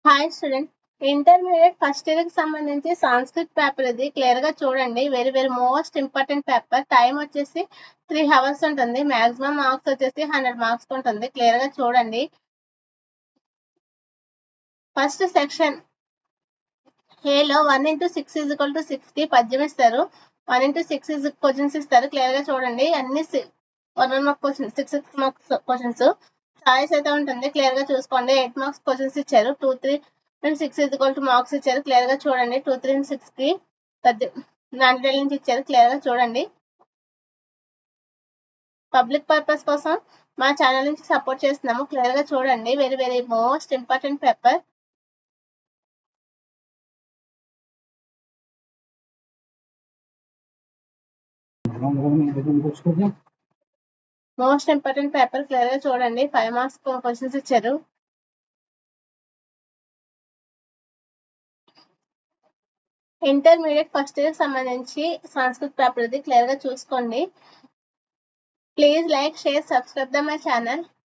Hi student, intermediate first year కి సంబంధించి Sanskrit paper ఇది క్లియర్ గా చూడండి. Very very most important paper. Time వచ్చేసి 3 hours ఉంటుంది. మాక్సిమం మార్క్స్ వచ్చేసి 100 మార్క్స్ ఉంటుంది. క్లియర్ గా చూడండి. ఫస్ట్ సెక్షన్ ఏలో 1 into 6 is equal to 60 పద్యం ఇస్తారు. 1 into 6 క్వశ్చన్స్ ఇస్తారు. క్లియర్ గా చూడండి. అన్ని 1 mark questions, 6 marks questions. Choice అయితే ఉంటుంది. క్లియర్ గా చూసుకోండి. 8 marks క్వశ్చన్స్ ఇచ్చారు. 2, 3 and 6 is equal to marks ఇచ్చారు. క్లియర్ గా చూడండి. 2, 3 and 6 కి 90 నుంచి ఇచ్చారు. క్లియర్ గా చూడండి. పబ్లిక్ పర్పస్ కోసం మా ఛానల్ నుంచి సపోర్ట్ చేస్తున్నాము. క్లియర్ గా చూడండి. Very very most important paper. Most important paper. Clear గా చూడండి. 5 marks క్వశ్చన్స్ ఇచ్చారు. ఇంటర్మీడియట్ ఫస్ట్ ఇయర్ సంబంధించి సంస్కృత్ పేపర్ ఇది క్లియర్ గా చూసుకోండి. Please like, share, subscribe the my channel.